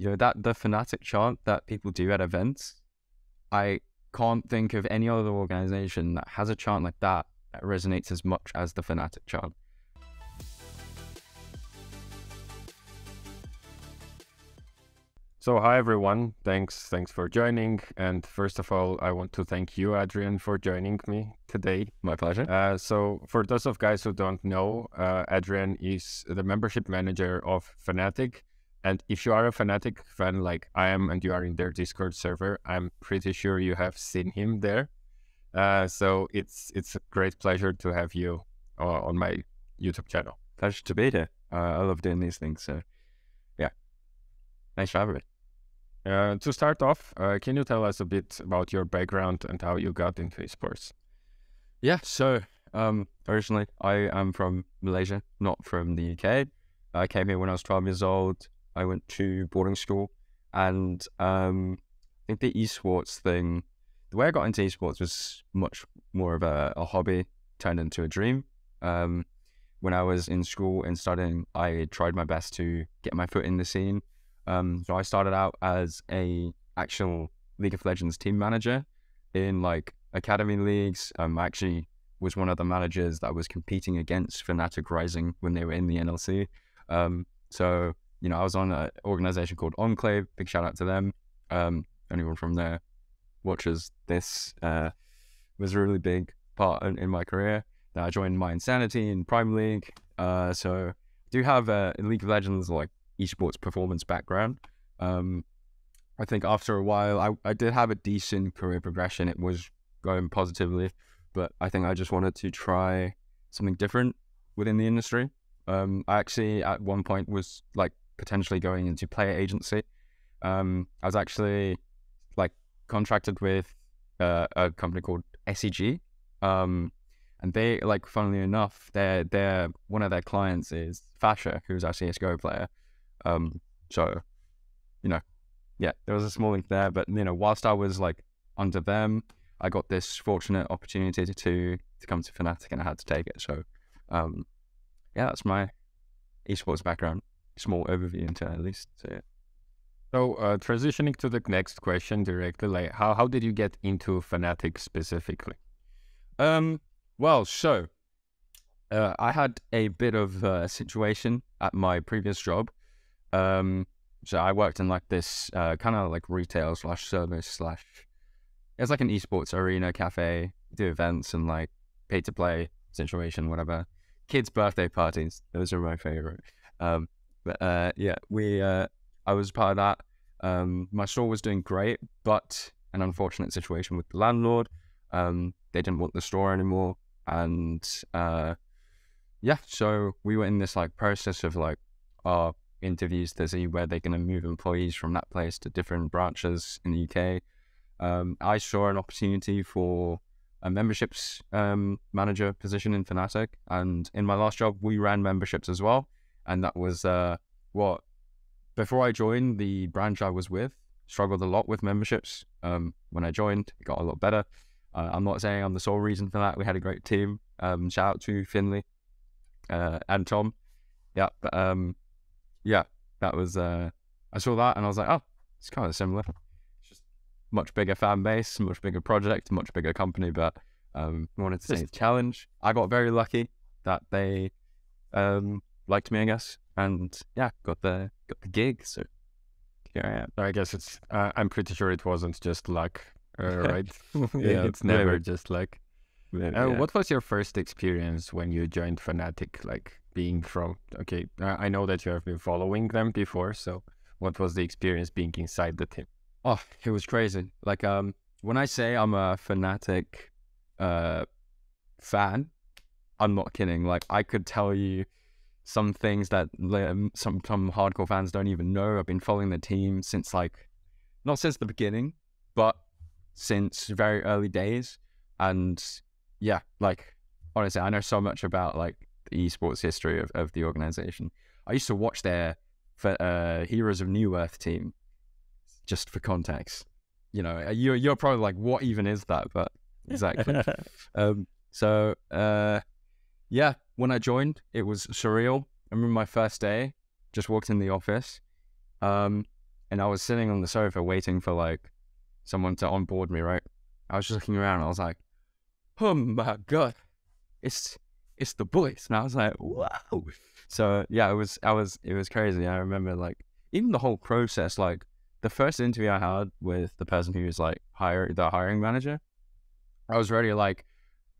that the FNATIC chant that people do at events, I can't think of any other organization that has a chant like that resonates as much as the FNATIC chant. So hi everyone, thanks for joining. And first of all, I want to thank you, Adrian, for joining me today. My pleasure. So for those of guys who don't know, Adrian is the membership manager of FNATIC. And if you are a FNATIC fan like I am and you are in their Discord server, I'm pretty sure you have seen him there. So it's a great pleasure to have you on my YouTube channel. Pleasure to be here. I love doing these things. So yeah, thanks for having me. To start off, can you tell us a bit about your background and how you got into esports? Yeah, so originally I am from Malaysia, not from the UK. I came here when I was 12 years old. I went to boarding school, and I think the esports thing, the way I got into esports was much more of a hobby turned into a dream. When I was in school and studying, I tried my best to get my foot in the scene. So I started out as a actual League of Legends team manager in like academy leagues. I actually was one of the managers that was competing against FNATIC Rising when they were in the NLC. So, I was on an organization called Enclave. Big shout out to them. Anyone from there watches this was a really big part in my career. Then I joined My Insanity in Prime League. So I do have a League of Legends like esports performance background. I think after a while, I did have a decent career progression. It was going positively, but I think I just wanted to try something different within the industry. I actually at one point was like potentially going into player agency. I was actually like contracted with a company called SEG. And they, like, funnily enough, they're one of their clients is Fasha, who's actually a CSGO player. So, yeah, there was a small link there, but, whilst I was like under them, I got this fortunate opportunity to come to FNATIC and I had to take it. So, yeah, that's my esports background. Small overview into it, at least. So, yeah. So, transitioning to the next question directly, like how did you get into FNATIC specifically? Well, so, I had a bit of a situation at my previous job. So I worked in like this kind of like retail / service / it's like an esports arena cafe, do events and like pay to play situation, whatever. Kids' birthday parties, those are my favorite. Yeah, I was part of that. My store was doing great, but an unfortunate situation with the landlord. They didn't want the store anymore, and yeah, so we were in this like process of like our interviews to see where they're going to move employees from that place to different branches in the UK. I saw an opportunity for a memberships manager position in FNATIC, and in my last job we ran memberships as well, and that was before I joined, the branch I was with struggled a lot with memberships. When I joined, it got a lot better. I'm not saying I'm the sole reason for that. We had a great team. Shout out to Finley and Tom. Yeah, but yeah, that was I saw that and I was like, oh, it's kind of similar. It's just much bigger fan base, much bigger project, much bigger company, but wanted to say challenge. I got very lucky that they liked me, I guess, and yeah, got the gig. So here I am. I guess it's I'm pretty sure it wasn't just luck, right? Yeah, it's never just luck. Yeah. What was your first experience when you joined FNATIC? Like being from, okay, I know that you have been following them before, so what was the experience being inside the team? Oh, it was crazy. Like, when I say I'm a FNATIC fan, I'm not kidding. Like, I could tell you some things that some hardcore fans don't even know. I've been following the team since like, not since the beginning, but since very early days. And yeah, like, honestly, I know so much about like the esports history of the organization. I used to watch their Heroes of New Earth team, just for context. You know, you're probably like, what even is that? But exactly. Yeah, when I joined, it was surreal. I remember my first day, just walked in the office. and I was sitting on the sofa waiting for like someone to onboard me, right? I was just looking around and I was like, oh my God, it's the boys. And I was like, wow. So yeah, it was crazy. I remember like even the whole process, like the first interview I had with the person who was like the hiring manager, I was already like,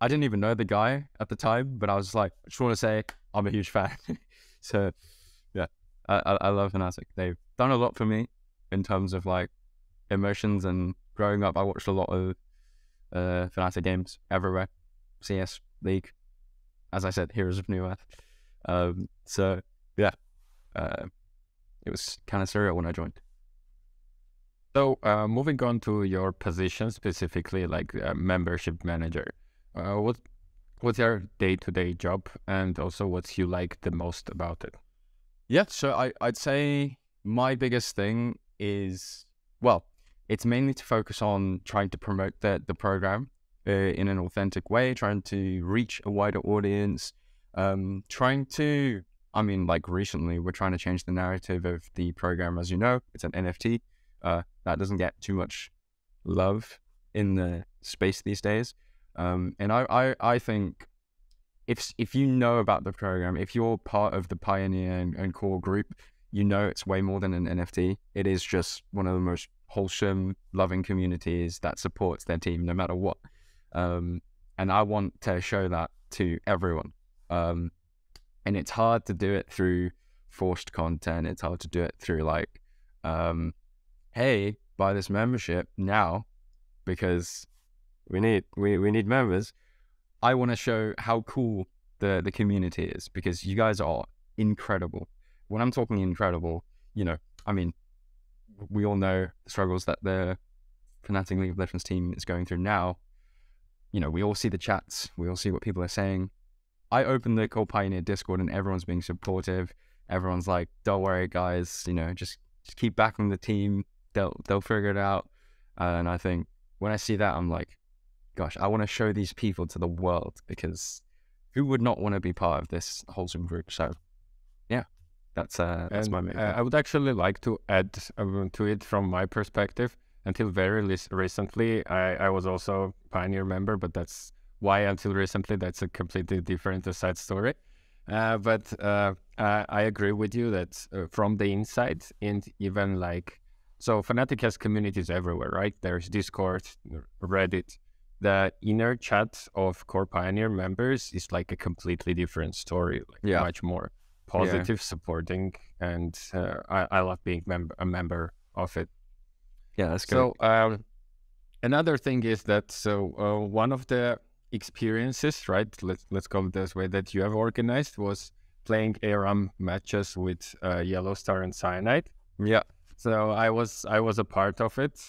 I didn't even know the guy at the time, but I was like, I just want to say I'm a huge fan. So yeah, I love FNATIC. They've done a lot for me in terms of like emotions, and growing up, I watched a lot of FNATIC games everywhere, CS, League, as I said, Heroes of New Earth. So yeah, it was kind of surreal when I joined. So moving on to your position specifically, like membership manager, what's your day-to-day job, and also what you like the most about it? Yeah, so I'd say my biggest thing is, well, it's mainly to focus on trying to promote the program in an authentic way, trying to reach a wider audience, trying to, I mean, like recently, we're trying to change the narrative of the program. As you know, it's an NFT. That doesn't get too much love in the space these days. And I think if you know about the program, if you're part of the pioneer and core group, you know it's way more than an NFT. It is just one of the most wholesome, loving communities that supports their team no matter what. And I want to show that to everyone. And it's hard to do it through forced content. It's hard to do it through like, hey, buy this membership now because we need members. I want to show how cool the community is, because you guys are incredible. When I'm talking incredible, you know, I mean, we all know the struggles that the FNATIC League of Legends team is going through now. You know, we all see the chats, we all see what people are saying. I opened the Core Pioneer Discord and everyone's being supportive. Everyone's like, don't worry guys, you know, just keep backing the team. They'll figure it out. And I think when I see that, I'm like, gosh, I want to show these people to the world, because who would not want to be part of this wholesome group? So yeah, that's my main point. I would actually like to add to it from my perspective. Until very recently, I was also Pioneer member, but that's why until recently, that's a completely different side story. But I agree with you that from the inside, and even like, so FNATIC has communities everywhere, right? There's Discord, Reddit. The inner chat of Core Pioneer members is like a completely different story, like much more positive, supporting, and I love being a member of it. Yeah, that's good. So another thing is that one of the experiences, right? Let's call it this way, that you have organized was playing ARAM matches with Yellow Star and Cyanide. Yeah. So I was a part of it,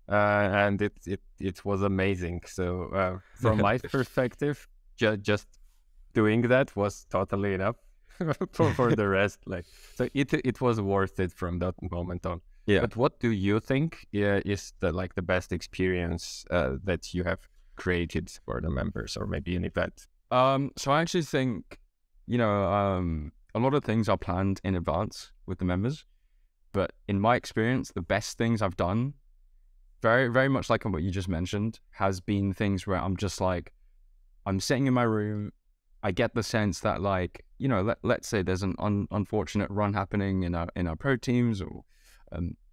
and it was amazing. So from my perspective, just doing that was totally enough for the rest. Like, so it was worth it from that moment on. Yeah. But what do you think is the best experience that you have created for the members, or maybe an event? So I actually think, you know, a lot of things are planned in advance with the members, but in my experience, the best things I've done, very, very much like what you just mentioned, has been things where I'm just like, I'm sitting in my room, I get the sense that, like, you know, let's say there's an unfortunate run happening in our pro teams, or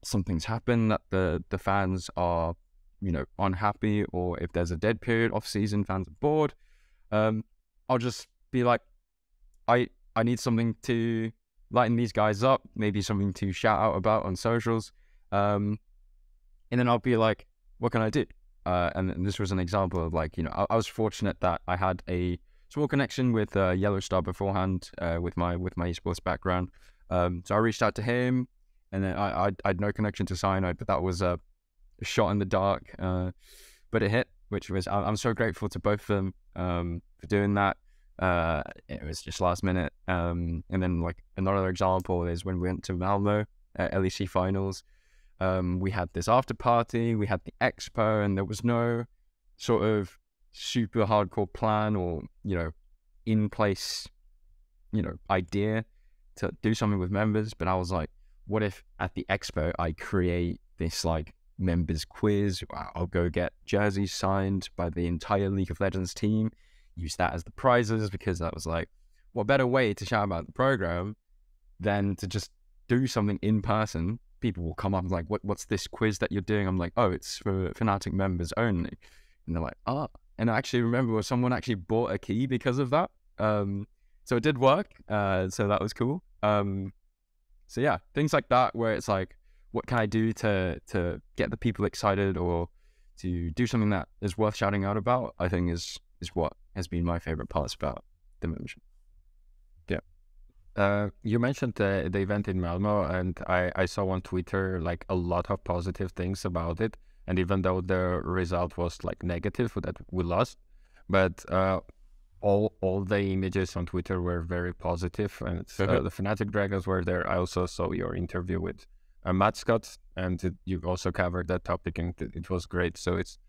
something's happened that the fans are, you know, unhappy, or if there's a dead period off season, fans are bored, I'll just be like, I need something to lighten these guys up, maybe something to shout out about on socials, and then I'll be like, what can I do? And this was an example of, like, you know, I was fortunate that I had a small connection with Yellow Star beforehand, with my esports background, so I reached out to him, and then I had no connection to Cyanide, but that was a shot in the dark, but it hit, which was, I'm so grateful to both of them for doing that. It was just last minute. And then, like, another example is when we went to Malmo at LEC finals. We had this after party, we had the expo, and there was no sort of super hardcore plan or, you know, in place, you know, idea to do something with members. But I was like, what if at the expo I create this like members quiz? I'll go get jerseys signed by the entire League of Legends team, use that as the prizes, because that was like, what better way to shout about the program than to just do something in person? People will come up and like, what's this quiz that you're doing? I'm like, oh, it's for FNATIC members only. And they're like, oh. And I actually remember someone actually bought a key because of that. So it did work. So that was cool. So yeah, things like that where it's like, what can I do to get the people excited or to do something that is worth shouting out about, I think is what has been my favorite parts about the membership. Yeah. You mentioned the event in Malmo, and I saw on Twitter like a lot of positive things about it. And even though the result was like negative that we lost, but all the images on Twitter were very positive, and the FNATIC Dragons were there. I also saw your interview with Mascot, and you also covered that topic, and it was great. So it's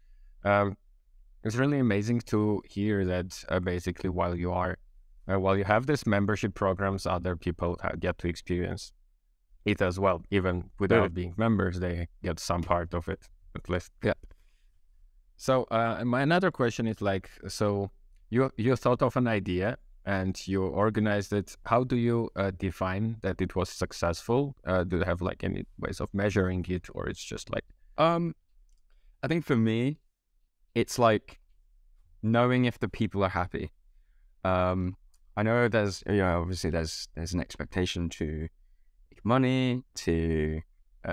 really amazing to hear that basically while you have this membership programs, other people get to experience it as well. Even without being members, they get some part of it at least. Yeah. So my another question is like, so you thought of an idea and you organized it. How do you define that it was successful? Do you have like any ways of measuring it, or it's just like? I think for me, it's like knowing if the people are happy. I know there's, obviously there's an expectation to make money, to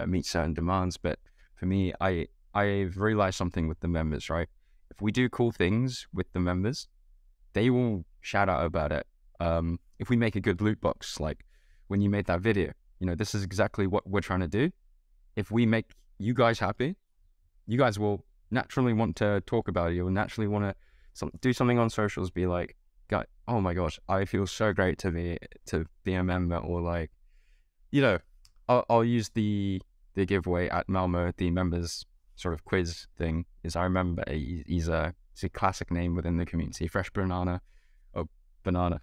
meet certain demands, but for me, I've realized something with the members, right? If we do cool things with the members, they will shout out about it. If we make a good loot box, like when you made that video, this is exactly what we're trying to do. If we make you guys happy, you guys will naturally want to talk about it. You'll naturally want to do something on socials, be like, "God, oh my gosh, I feel so great to be a member," or like, I'll use the giveaway at Malmo, the members sort of quiz thing. I remember he's a classic name within the community, Fresh Banana. Fresh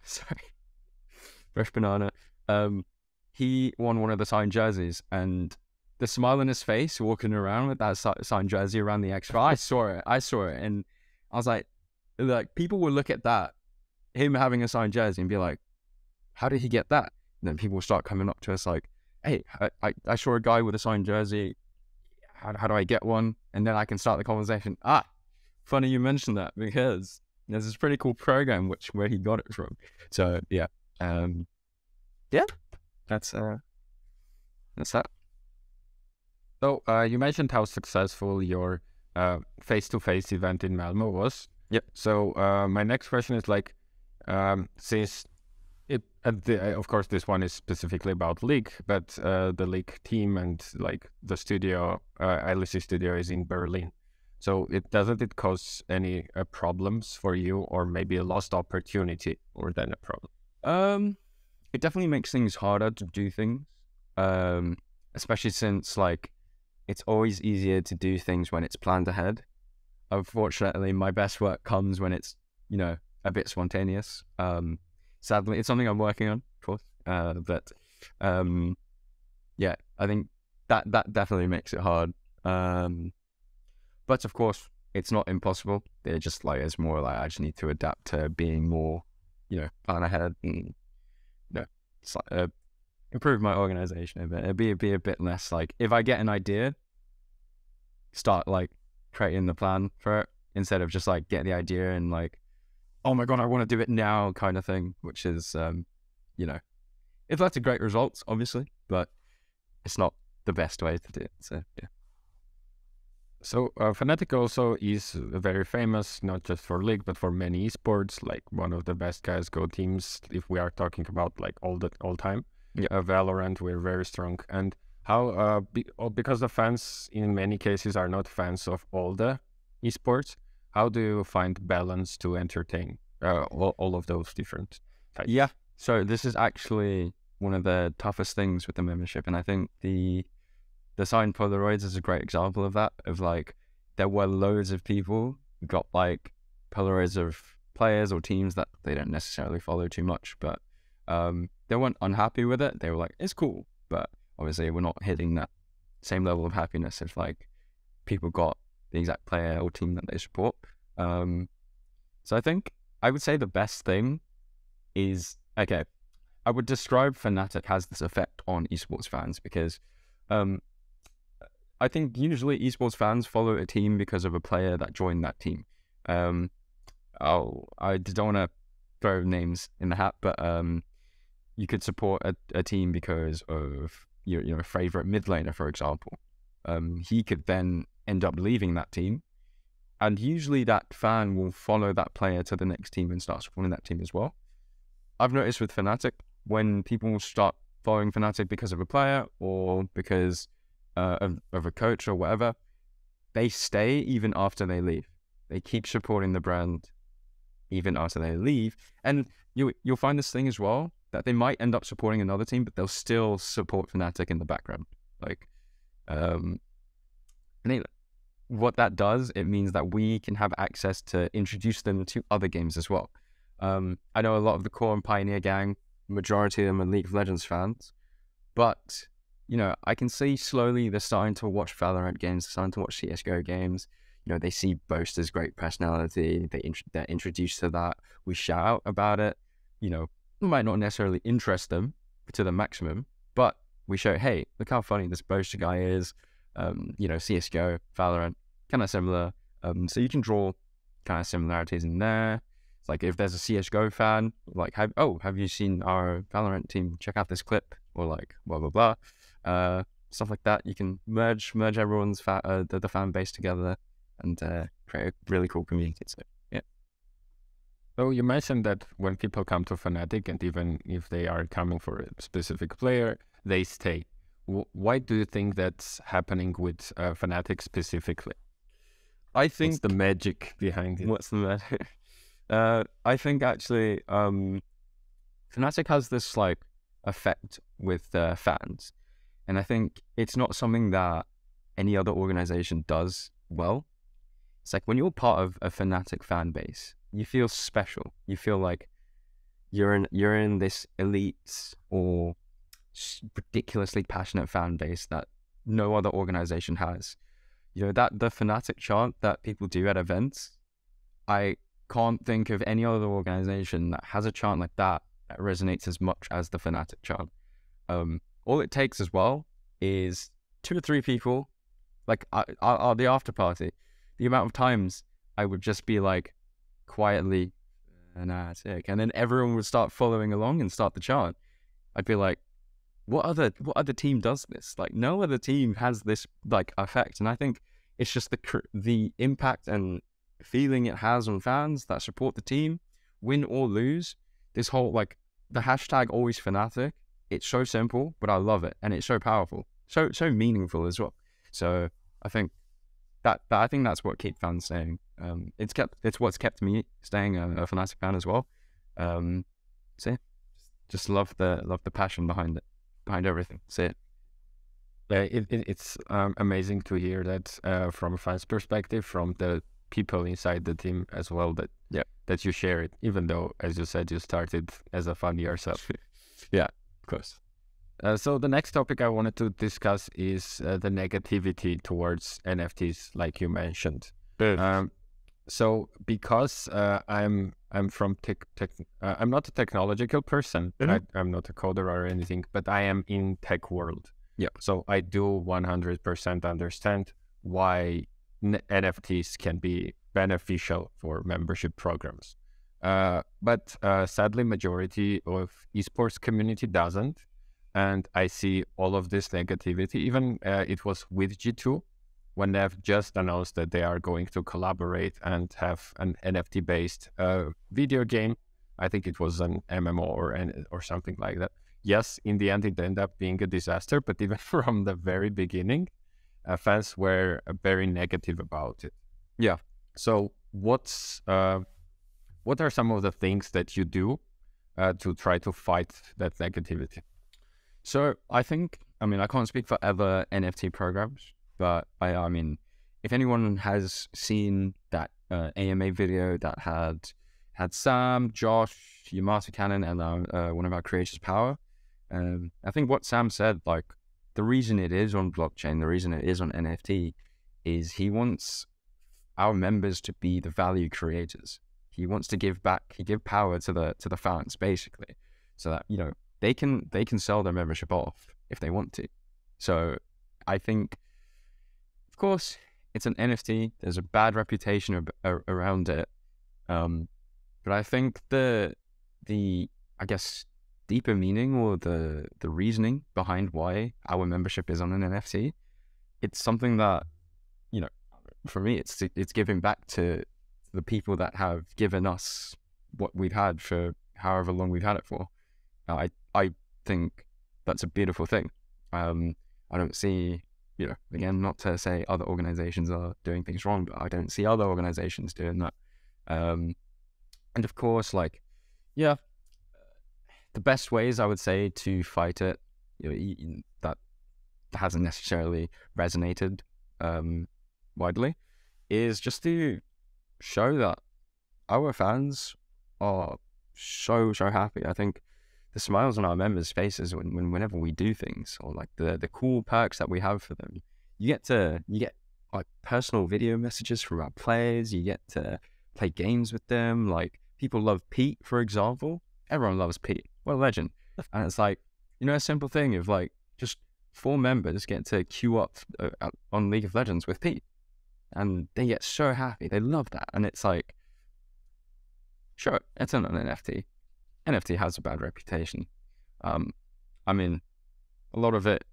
Banana. He won one of the signed jerseys, and the smile on his face walking around with that signed jersey around the expo, I saw it, and I was like people will look at that, him having a signed jersey, and be like, how did he get that? And then people will start coming up to us like, hey, I saw a guy with a signed jersey. How do I get one? And then I can start the conversation. Funny you mentioned that, because there's this pretty cool program where he got it from. So yeah, that's that. So you mentioned how successful your face-to-face event in Malmo was. Yep. So my next question is like, since of course this one is specifically about League, but the League team and like the studio, ILC studio is in Berlin. So doesn't it cause any problems for you, or maybe a lost opportunity more than a problem? It definitely makes things harder to do things, especially since like it's always easier to do things when it's planned ahead. Unfortunately, my best work comes when it's a bit spontaneous. Sadly, it's something I'm working on, of course. But yeah, I think that definitely makes it hard. But of course, it's not impossible. They're just like, it's more like I just need to adapt to being more, plan ahead. And, it's like improve my organization a bit. It'd be a bit less like, if I get an idea, start like creating the plan for it, instead of just like get the idea and like, oh my God, I want to do it now kind of thing, which is, if that's a great results, obviously, but it's not the best way to do it. So, yeah. So FNATIC also is very famous, not just for League, but for many esports, like one of the best CSGO teams, if we are talking about like all time. Yeah. Valorant, we're very strong. And how, because the fans in many cases are not fans of all the esports, how do you find balance to entertain all of those different types? Yeah, so this is actually one of the toughest things with the membership, and I think the signed Polaroids is a great example of that. Of like, there were loads of people who got like Polaroids of players or teams that they don't necessarily follow too much, but they weren't unhappy with it. They were like, it's cool, but obviously we're not hitting that same level of happiness if like people got the exact player or team that they support. So I think I would say the best thing is, okay, I would describe FNATIC has this effect on esports fans because I think usually esports fans follow a team because of a player that joined that team. I don't want to throw names in the hat, but you could support a team because of your favorite mid laner, for example. He could then end up leaving that team, and usually that fan will follow that player to the next team and start supporting that team as well. I've noticed with FNATIC, when people start following FNATIC because of a player or because of a coach or whatever, they stay even after they leave. They keep supporting the brand even after they leave. And you'll find this thing as well, that they might end up supporting another team, but they'll still support FNATIC in the background. Like, what that does, it means that we can have access to introduce them to other games as well. I know a lot of the core and Pioneer gang, majority of them are League of Legends fans, but I can see slowly they're starting to watch Valorant games, they're starting to watch CSGO games. They see Boaster's great personality, they're introduced to that, we shout out about it. It might not necessarily interest them to the maximum, but we show, hey, look how funny this Boaster guy is. CSGO, Valorant, kind of similar. So you can draw kind of similarities in there. It's like if there's a CSGO fan, like, have you seen our Valorant team? Check out this clip, or like blah blah blah, stuff like that. You can merge everyone's the fan base together and create a really cool community. So yeah. So you mentioned that when people come to FNATIC, and even if they are coming for a specific player, they stay. Why do you think that's happening with FNATIC specifically? I think what's the magic behind it? What's the magic? I think actually FNATIC has this like effect with fans, and I think it's not something that any other organization does well. It's like when you're part of a FNATIC fan base, you feel special. You feel like you're in this elite or ridiculously passionate fan base that no other organization has. That the FNATIC chant that people do at events, I can't think of any other organization that has a chant like that resonates as much as the FNATIC chant. All it takes as well is 2 to 3 people, like the after party. The amount of times I would just be like quietly FNATIC, and then everyone would start following along and start the chant. I'd be like, what other team does this? Like, no other team has this like effect. And I think it's just the impact and feeling it has on fans that support the team, win or lose. This whole like the hashtag always FNATIC. It's so simple, but I love it, and it's so powerful, so meaningful as well. So I think that's what keeps fans staying. It's what's kept me staying a FNATIC fan as well. So yeah, just love the passion behind everything. See it. It's amazing to hear that from a fan's perspective, from the people inside the team as well, that you share it, even though, as you said, you started as a fan yourself. Yeah, of course. So the next topic I wanted to discuss is the negativity towards NFTs, like you mentioned. So because I'm from I'm not a technological person. I'm not a coder or anything, but I am in tech world. Yeah. So I do 100% understand why NFTs can be beneficial for membership programs. But sadly, majority of esports community doesn't. And I see all of this negativity. Even it was with G2 when they've just announced that they are going to collaborate and have an NFT-based video game. I think it was an MMO or something like that. Yes, in the end, it ended up being a disaster, but even from the very beginning, fans were very negative about it. Yeah. So what are some of the things that you do to try to fight that negativity? So I think, I can't speak for other NFT programs, but I mean, if anyone has seen that AMA video that had Sam, Josh, Yamata Cannon, and one of our creators, Power, I think what Sam said, like, the reason it is on blockchain, the reason it is on NFT, is he wants our members to be the value creators. He wants to give back. He give power to the fans, basically, so that, you know, they can sell their membership off if they want to. So I think, of course, it's an NFT. There's a bad reputation around it, but I think the I guess deeper meaning, or the reasoning behind why our membership is on an NFT, it's something that, you know, for me, it's giving back to the people that have given us what we've had for however long we've had it for. I think that's a beautiful thing. I don't see, you know, again, not to say other organizations are doing things wrong, but I don't see other organizations doing that. And of course, like, yeah, the best ways I would say to fight it, you know, that hasn't necessarily resonated widely, is just to show that our fans are so happy. I think the smiles on our members' faces whenever we do things, or like the cool perks that we have for them, you get like personal video messages from our players. You get to play games with them. Like, people love Pete, for example. Everyone loves Pete. What a legend. And it's like, you know, a simple thing of like, just 4 members get to queue up on League of Legends with Pete, and they get so happy. They love that. And it's like, sure, it's an NFT. NFT has a bad reputation. I mean, a lot of it,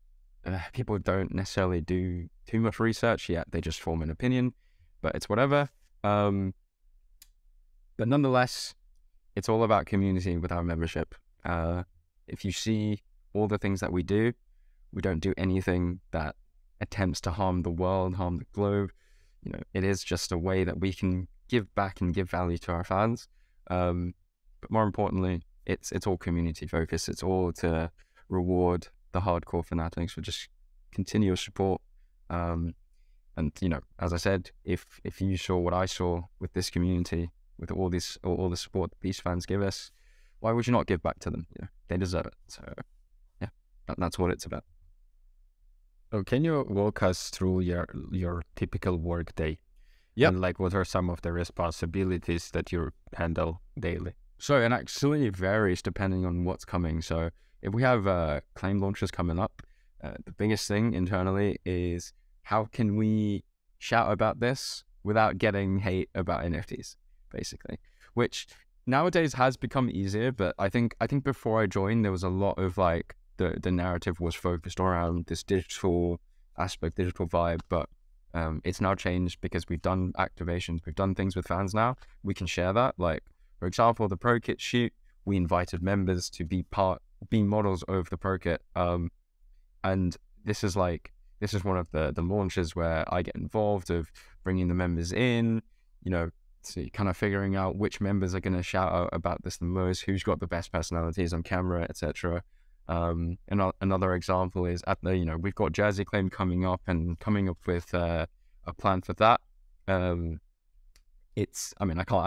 people don't necessarily do too much research yet. They just form an opinion, but it's whatever. But nonetheless, it's all about community with our membership. If you see all the things that we don't do anything that attempts to harm the world, harm the globe. You know, it is just a way that we can give back and give value to our fans. But more importantly, it's all community focused. It's all to reward the hardcore fanatics for just continuous support. And, you know, as I said, if you saw what I saw with this community, with all the support that these fans give us, why would you not give back to them? You know, they deserve it. So yeah, that's what it's about. So can you walk us through your typical workday? Yeah. And like, what are some of the responsibilities that you handle daily? So it actually varies depending on what's coming. So if we have claim launches coming up, the biggest thing internally is how can we shout about this without getting hate about NFTs, basically, which nowadays has become easier. But I think before I joined, there was a lot of like the narrative was focused around this digital aspect, digital vibe, but it's now changed because we've done activations, we've done things with fans now. We can share that. Like, for example, the Pro Kit shoot, we invited members to be models of the Pro Kit. And this is one of the launches where I get involved, of bringing the members in, you know, so kind of figuring out which members are going to shout out about this the most, who's got the best personalities on camera, etc. And another example is we've got Jersey Claim coming up with a plan for that. I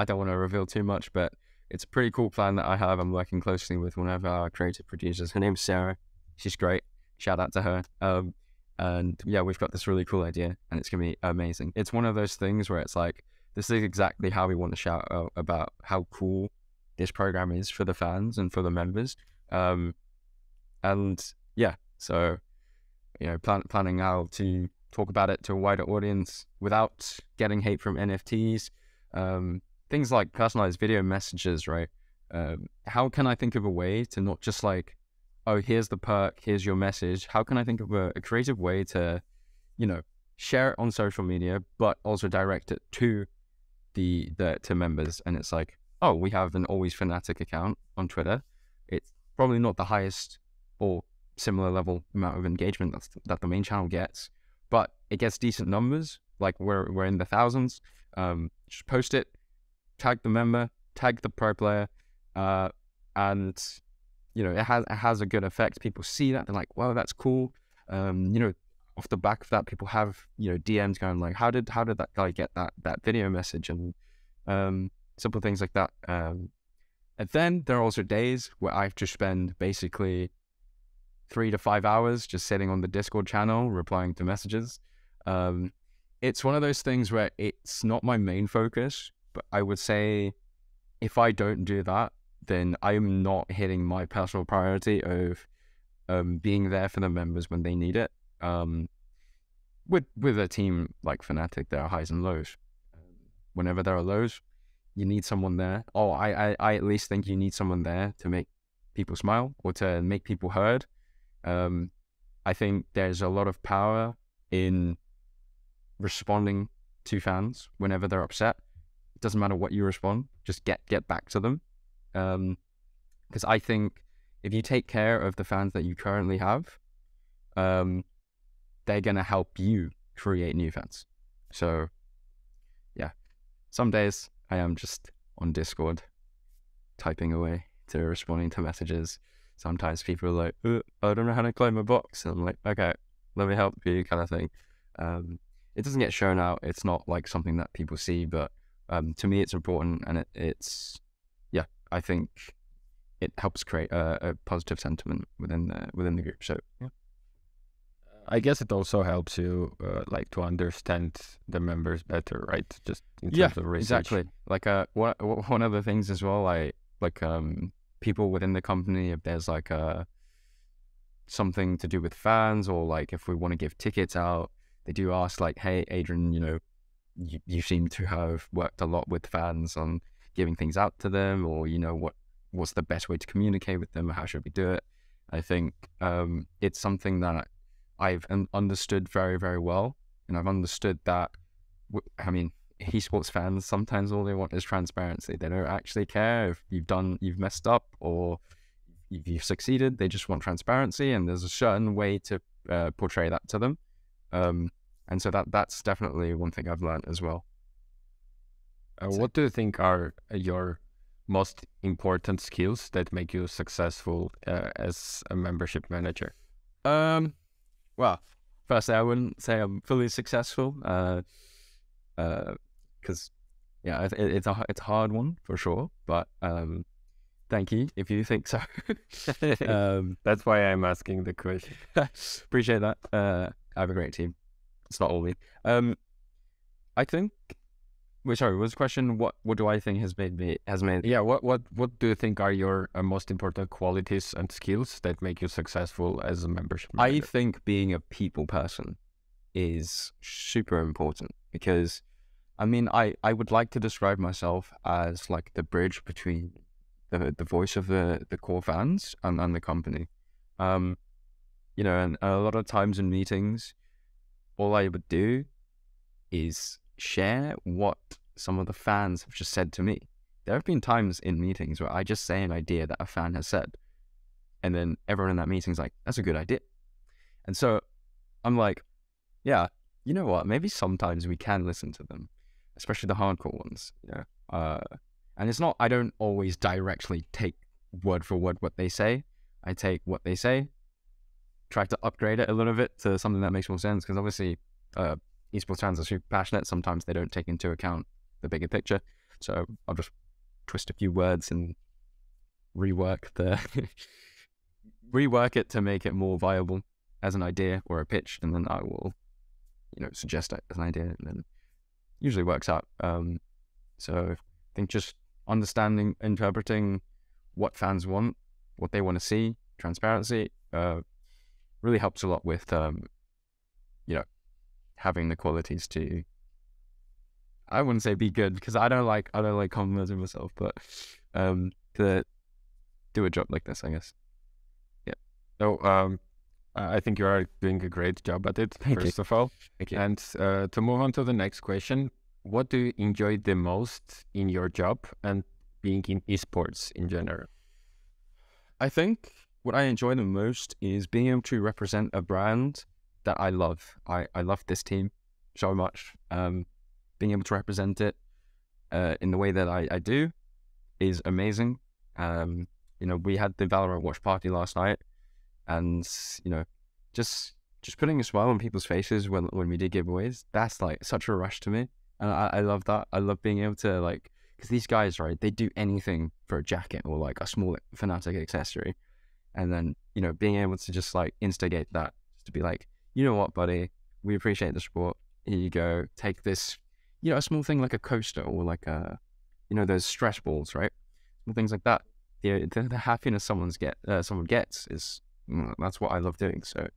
don't want to reveal too much, but it's a pretty cool plan that I have. I'm working closely with one of our creative producers. Her name's Sarah. She's great. Shout out to her. And yeah, we've got this really cool idea, and it's going to be amazing. It's one of those things where it's like, this is exactly how we want to shout out about how cool this program is for the fans and for the members. And yeah, so, you know, planning how to talk about it to a wider audience without getting hate from NFTs. Things like personalized video messages, right? How can I think of a way to not just like, oh, here's the perk, here's your message. How can I think of a creative way to, you know, share it on social media, but also direct it to to members? And it's like, oh, we have an Always FNATIC account on Twitter. It's probably not the highest or similar level amount of engagement that the main channel gets, but it gets decent numbers. Like we're in the thousands. Just post it, tag the member, tag the pro player, and you know, it has a good effect. People see that, they're like, wow, that's cool. You know, off the back of that, people have, you know, DMs going like, how did that guy get that video message, and simple things like that. And then there are also days where I have to spend basically 3 to 5 hours just sitting on the Discord channel, replying to messages. It's one of those things where it's not my main focus, but I would say if I don't do that, then I'm not hitting my personal priority of being there for the members when they need it. With a team like FNATIC, there are highs and lows. Whenever there are lows, you need someone there. Oh, I at least think you need someone there to make people smile or to make people heard. I think there's a lot of power in responding to fans whenever they're upset. It doesn't matter what you respond, just get back to them. Because I think if you take care of the fans that you currently have, they're going to help you create new fans. So yeah, some days I am just on Discord typing away to responding to messages. Sometimes people are like, I don't know how to close my box. And I'm like, okay, let me help you, kind of thing. It doesn't get shown out. It's not like something that people see, but to me it's important, and it's I think it helps create a positive sentiment within the group. So yeah. I guess it also helps you like to understand the members better, right? Just in terms of research. Exactly. Like one of the things as well, people within the company, if there's like something to do with fans, or like if we want to give tickets out, they do ask like, hey Adrian, you seem to have worked a lot with fans on giving things out to them, or what's the best way to communicate with them, how should we do it? I think it's something that I've understood very, very well, and I've understood that esports fans, sometimes all they want is transparency. They don't actually care if you've messed up or if you've succeeded. They just want transparency, and there's a certain way to portray that to them. And so that's definitely one thing I've learned as well. What do you think are your most important skills that make you successful as a membership manager? Well, firstly, I wouldn't say I'm fully successful, because it's a hard one for sure. But thank you if you think so. That's why I'm asking the question. Appreciate that. I have a great team. It's not all me. I think. Wait, sorry. Was the question what do I think has made? Yeah. What do you think are your most important qualities and skills that make you successful as a membership manager? I think being a people person is super important, because I would like to describe myself as like the bridge between the voice of the core fans and the company. And a lot of times in meetings, all I would do is share what some of the fans have just said to me. There have been times in meetings where I just say an idea that a fan has said, and then everyone in that meeting is like, that's a good idea. And so I'm like, yeah, you know what, maybe sometimes we can listen to them, especially the hardcore ones. And it's not, I don't always directly take word for word what they say. I take what they say, try to upgrade it a little bit to something that makes more sense, because obviously esports fans are super passionate. Sometimes they don't take into account the bigger picture. So I'll just twist a few words and rework it to make it more viable as an idea or a pitch, and then I will, suggest it as an idea, and then usually works out. So I think just understanding, interpreting what fans want, what they want to see, transparency, really helps a lot with having the qualities to, I wouldn't say be good, because I don't like complimenting myself, but to do a job like this, I guess. Yeah. So I think you are doing a great job at it, first of all. Thank you. And to move on to the next question, what do you enjoy the most in your job and being in esports in general? I think what I enjoy the most is being able to represent a brand that I love. I love this team so much. Being able to represent it in the way that I do is amazing. We had the Valorant watch party last night, and just putting a smile on people's faces when we did giveaways, that's like such a rush to me, and I love that. I love being able to, because these guys, right, they do anything for a jacket or like a small FNATIC accessory, and then you know, being able to just like instigate that, just to be like, you know what, buddy, we appreciate the support. Here you go. Take this, you know, a small thing like a coaster or like a, you know, those stress balls, right? And things like that. The happiness someone gets is, that's what I love doing. So,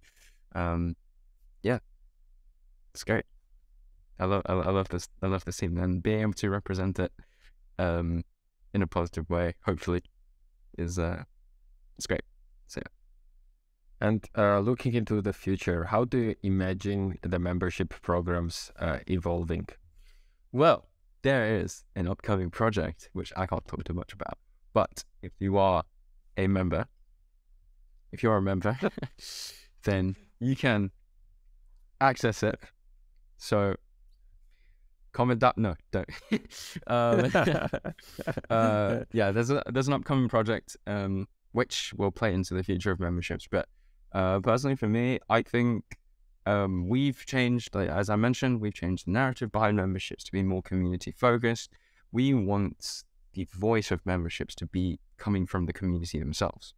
yeah, it's great. I love this team, and being able to represent it, in a positive way, hopefully, is it's great. So yeah. And looking into the future, how do you imagine the membership programs evolving? Well, there is an upcoming project which I can't talk too much about, but if you are a member, then you can access it. So comment that. No, don't. Yeah, there's an upcoming project which will play into the future of memberships. But personally, for me, I think we've changed, like, as I mentioned, we've changed the narrative behind memberships to be more community focused. We want the voice of memberships to be coming from the community themselves.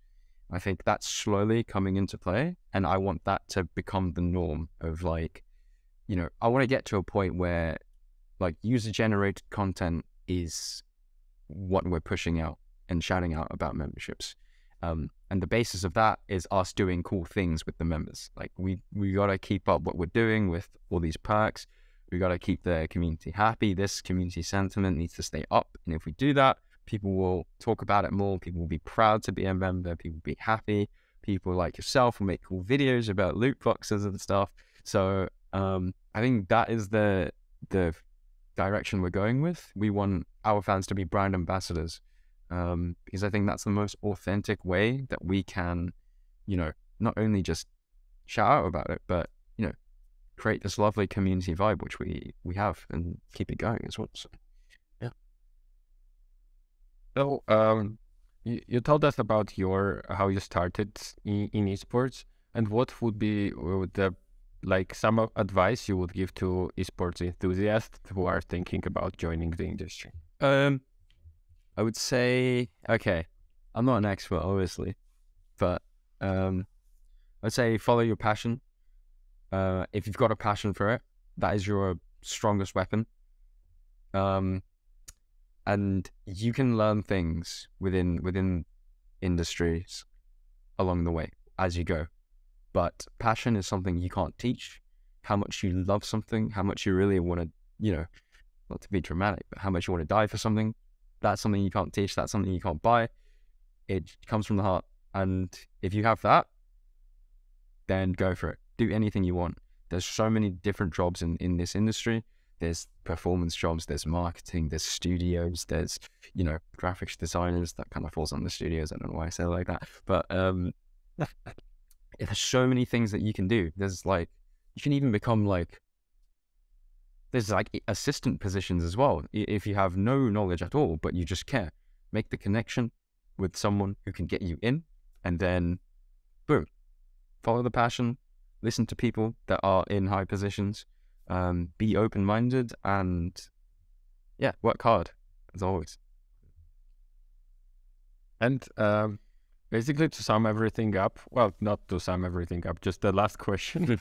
I think that's slowly coming into play, and I want that to become the norm of, like, you know, I want to get to a point where like user-generated content is what we're pushing out and shouting out about memberships. And the basis of that is us doing cool things with the members. Like we got to keep up what we're doing with all these perks. We got to keep the community happy. This community sentiment needs to stay up. And if we do that, people will talk about it more. People will be proud to be a member. People will be happy. People like yourself will make cool videos about loot boxes and stuff. So I think that is the direction we're going with. We want our fans to be brand ambassadors, because I think that's the most authentic way that we can, you know, not only just shout out about it, but, you know, create this lovely community vibe which we have and keep it going as well. So yeah. So you told us about how you started in esports, and what would be the some advice you would give to esports enthusiasts who are thinking about joining the industry? I would say, okay, I'm not an expert, obviously, but I'd say follow your passion. If you've got a passion for it, that is your strongest weapon. And you can learn things within industries along the way as you go. But passion is something you can't teach. How much you love something, how much you really want to, you know, not to be dramatic, but how much you want to die for something, that's something you can't teach. That's something you can't buy. It comes from the heart. And if you have that, then go for it. Do anything you want. There's so many different jobs in this industry. There's performance jobs, there's marketing, there's studios, there's, you know, graphics designers. That kind of falls on the studios. I don't know why I say it like that. But there's so many things that you can do. There's like, you can even become like, there's like assistant positions as well. If you have no knowledge at all, but you just care, make the connection with someone who can get you in, and then boom, follow the passion, listen to people that are in high positions, be open-minded, and yeah, work hard as always. And basically, to sum everything up, well, not to sum everything up, just the last question.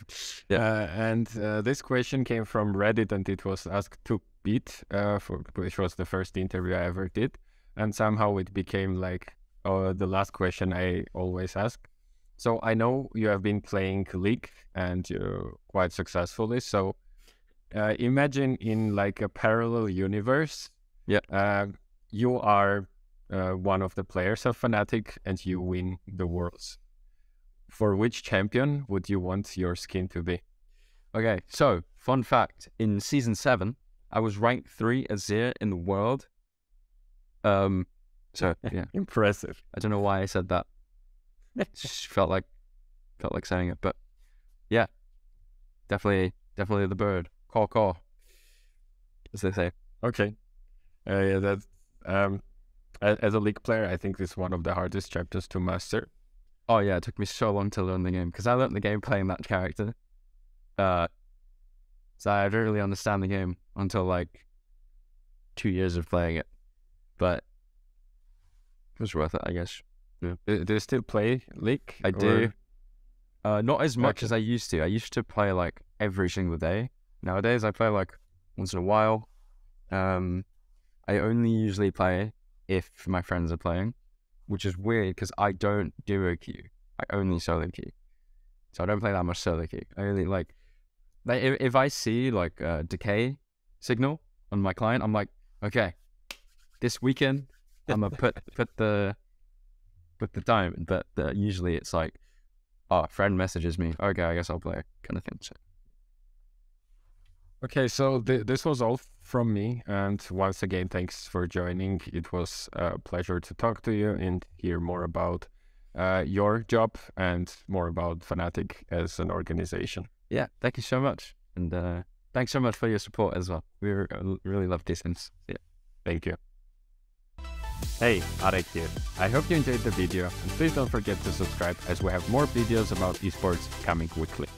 And this question came from Reddit, and it was asked to Pete, which was the first interview I ever did. And somehow it became like the last question I always ask. So I know you have been playing League and quite successfully. So imagine in like a parallel universe, you are one of the players of FNATIC and you win the Worlds. For which champion would you want your skin to be? Okay, so fun fact, in season 7, I was ranked 3 Azir in the world. So yeah. Impressive. I don't know why I said that. Just felt like saying it, but yeah, definitely the bird. Caw, as they say. Okay. Yeah, that's as a League player, I think this is one of the hardest chapters to master. Oh yeah, it took me so long to learn the game, because I learned the game playing that character. So I didn't really understand the game until like 2 years of playing it, but it was worth it, I guess. Yeah. Do you still play League? I do. Not as much Okay. as I used to. I used to play like every single day. Nowadays, I play like once in a while. I only usually play if my friends are playing, which is weird because I don't duo queue. I only solo queue. So I don't play that much solo queue. I only like if I see like a decay signal on my client, I'm like, okay, this weekend I'm gonna put the diamond. But usually it's like, oh, a friend messages me. Okay, I guess I'll play kind of thing. So. Okay, so this was all from me. And once again, thanks for joining. It was a pleasure to talk to you and hear more about your job and more about FNATIC as an organization. Yeah, thank you so much. And thanks so much for your support as well. We really love these things. Yeah. Thank you. Hey, Arek here. I hope you enjoyed the video, and please don't forget to subscribe as we have more videos about esports coming weekly.